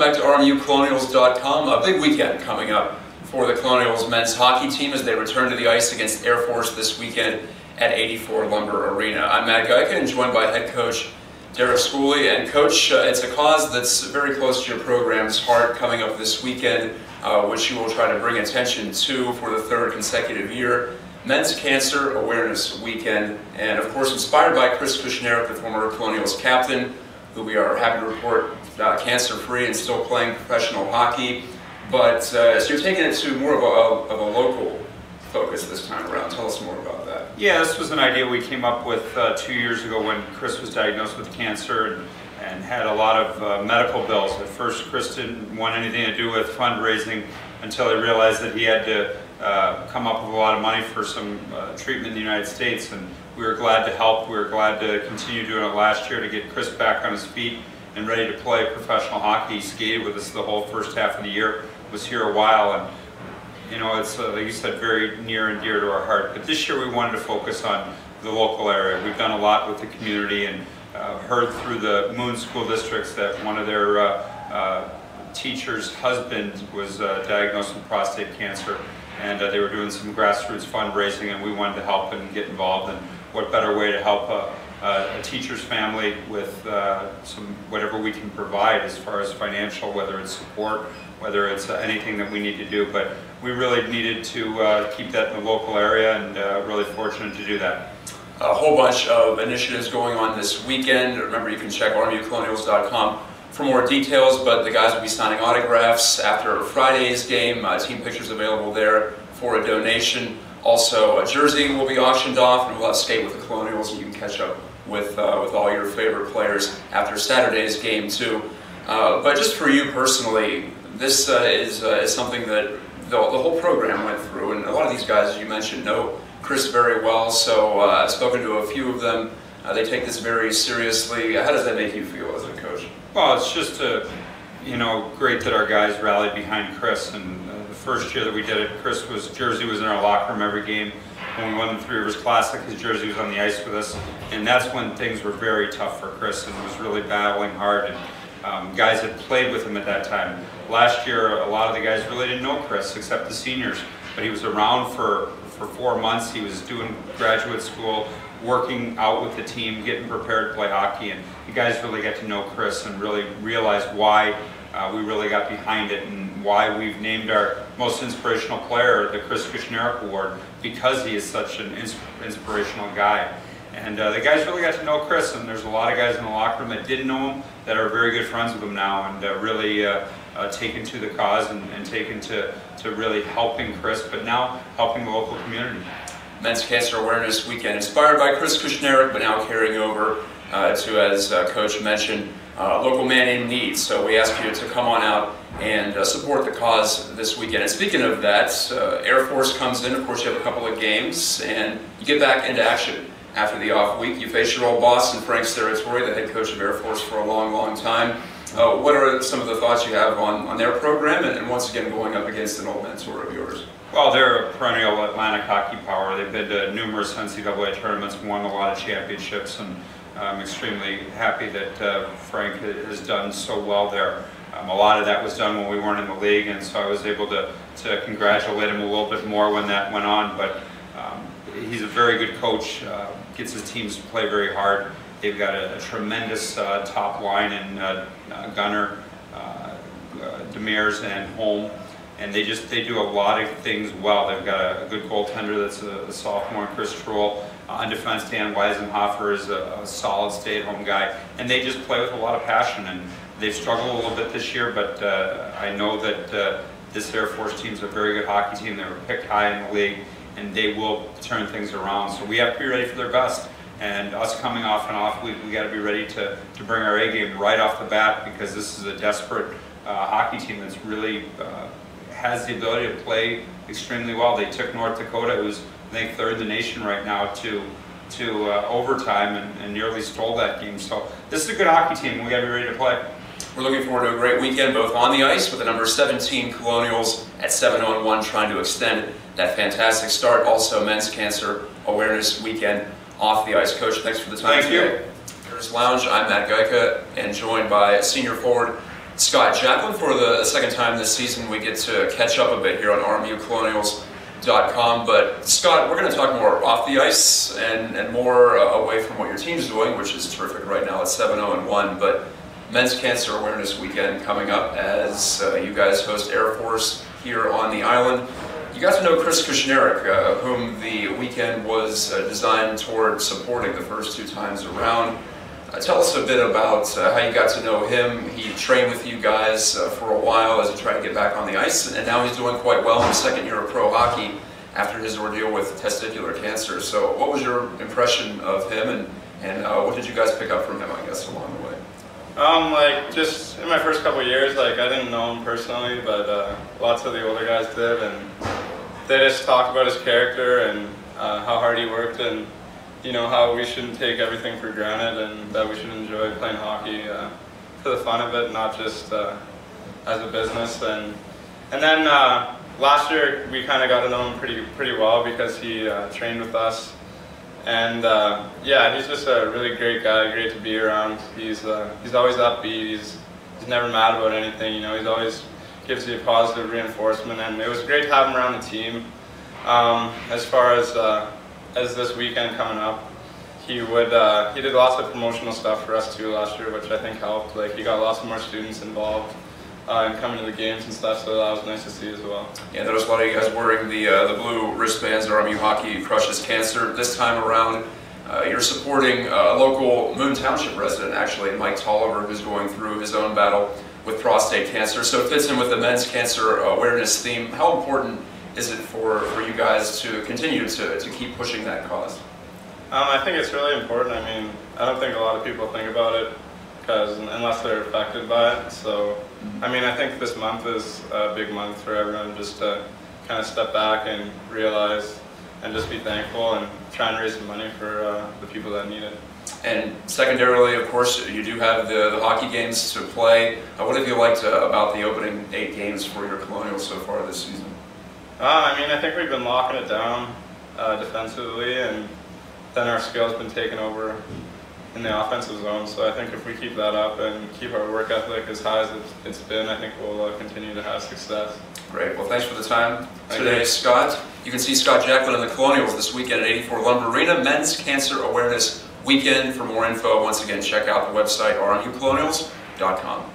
back to RMUColonials.com. A big weekend coming up for the Colonials men's hockey team as they return to the ice against Air Force this weekend at 84 Lumber Arena. I'm Matt Guyka and joined by head coach Derek Schooley. And coach, it's a cause that's very close to your program's heart coming up this weekend, which you will try to bring attention to for the third consecutive year. Men's Cancer Awareness Weekend, and of course inspired by Chris Kushneriuk, the former Colonials captain, who we are happy to report cancer-free and still playing professional hockey. But so you're taking it to more of a local focus this time around. Tell us more about that. Yeah, this was an idea we came up with 2 years ago when Chris was diagnosed with cancer and had a lot of medical bills. At first, Chris didn't want anything to do with fundraising until he realized that he had to come up with a lot of money for some treatment in the United States, and we were glad to help. We were glad to continue doing it last year to get Chris back on his feet and ready to play professional hockey. He skated with us the whole first half of the year, was here a while, and you know, it's like you said, very near and dear to our heart. But this year we wanted to focus on the local area. We've done a lot with the community and heard through the Moon School Districts that one of their teacher's husband was diagnosed with prostate cancer, and they were doing some grassroots fundraising, and we wanted to help and get involved. And what better way to help a teacher's family with some whatever we can provide as far as financial, whether it's support, whether it's anything that we need to do. But we really needed to keep that in the local area, and really fortunate to do that. A whole bunch of initiatives going on this weekend. Remember, you can check RMUColonials.com for more details, but the guys will be signing autographs after Friday's game. Team pictures available there for a donation. Also, a jersey will be auctioned off, and we'll have skate with the Colonials, and you can catch up with all your favorite players after Saturday's game too. But just for you personally, this is something that the whole program went through, and a lot of these guys, as you mentioned, know Chris very well. So I've spoken to a few of them. They take this very seriously. How does that make you feel as a coach? Well, it's just you know, great that our guys rallied behind Chris. And the first year that we did it, Chris' jersey was in our locker room every game. When we won the Three Rivers Classic, his jersey was on the ice with us, and that's when things were very tough for Chris and was really battling hard. And guys had played with him at that time. Last year, a lot of the guys really didn't know Chris except the seniors, but he was around for 4 months. He was doing graduate school, working out with the team, getting prepared to play hockey, and you guys really got to know Chris and really realized why we really got behind it and why we've named our most inspirational player the Chris Kushneriuk Award, because he is such an inspirational guy. And the guys really got to know Chris, and there's a lot of guys in the locker room that didn't know him that are very good friends with him now, and really taken to the cause and taken to really helping Chris, but now helping the local community. Men's Cancer Awareness Weekend, inspired by Chris Kushneriuk, but now carrying over to, as Coach mentioned, local man in need. So we ask you to come on out and support the cause this weekend. And speaking of that, Air Force comes in. Of course, you have a couple of games, and you get back into action after the off week. You face your old boss in Frank Steratore, the head coach of Air Force for a long, long time. What are some of the thoughts you have on their program, and once again going up against an old mentor of yours? Well, they're a perennial Atlantic hockey power. They've been to numerous NCAA tournaments, won a lot of championships, and I'm extremely happy that Frank has done so well there. A lot of that was done when we weren't in the league, and so I was able to congratulate him a little bit more when that went on. But he's a very good coach, gets his teams to play very hard. They've got a tremendous top line in Gunner, Demers, and Holm. And they do a lot of things well. They've got a good goaltender that's a sophomore, Chris Trull. On defense, Dan Weisenhofer is a solid stay-at-home guy. And they just play with a lot of passion. And they've struggled a little bit this year, but I know that this Air Force team is a very good hockey team. They were picked high in the league, and they will turn things around. So we have to be ready for their best. And us coming off an off week, we got to be ready to bring our A game right off the bat, because this is a desperate hockey team that's really has the ability to play extremely well. They took North Dakota, who's I think third in the nation right now, to overtime and nearly stole that game. So this is a good hockey team. We got to be ready to play. We're looking forward to a great weekend, both on the ice with the number 17 Colonials at 7-1, trying to extend that fantastic start. Also, Men's Cancer Awareness Weekend off the ice. Coach, thanks for the time today. Thank you. Lounge, I'm Matt Guyka, and joined by senior forward Scott Jacklin. For the second time this season, we get to catch up a bit here on RMUcolonials.com. But Scott, we're going to talk more off the ice and more away from what your team's doing, which is terrific right now at 7-0-1. But Men's Cancer Awareness Weekend coming up as you guys host Air Force here on the island. You got to know Chris Kushnerick, whom the weekend was designed toward supporting the first 2 times around. Tell us a bit about how you got to know him. He trained with you guys for a while as he tried to get back on the ice, and now he's doing quite well in his second year of pro hockey after his ordeal with testicular cancer. So what was your impression of him, and what did you guys pick up from him, I guess, along the way? Just in my first couple of years, I didn't know him personally, but lots of the older guys did, and they just talked about his character and how hard he worked, and how we shouldn't take everything for granted, and that we should enjoy playing hockey for the fun of it, not just as a business. And then last year we kind of got to know him pretty well because he trained with us. And yeah, he's just a really great guy, great to be around. He's always upbeat. He's never mad about anything. He always gives you a positive reinforcement, and it was great to have him around the team. As far as this weekend coming up, he did lots of promotional stuff for us too last year, which I think helped. He got lots more students involved and coming to the games and stuff, so that was nice to see as well. Yeah, there was a lot of you guys wearing the blue wristbands, RMU Hockey Crushes Cancer. This time around, you're supporting a local Moon Township resident, actually, Mike Tolliver, who's going through his own battle with prostate cancer. So it fits in with the Men's Cancer Awareness theme. How important is it for you guys to continue to keep pushing that cause? I think it's really important. I don't think a lot of people think about it unless they're affected by it. So, I think this month is a big month for everyone just to kind of step back and realize and just be thankful and try and raise some money for the people that need it. And secondarily, of course, you do have the hockey games to play. What have you liked about the opening 8 games for your Colonials so far this season? I think we've been locking it down defensively, and then our skill's been taken over in the offensive zone. So I think if we keep that up and keep our work ethic as high as it's been, I think we'll continue to have success. Great. Well, thanks for the time today, Scott. You can see Scott Jacklin and the Colonials this weekend at 84 Lumber Arena, Men's Cancer Awareness Weekend. For more info, once again, check out the website rmucolonials.com.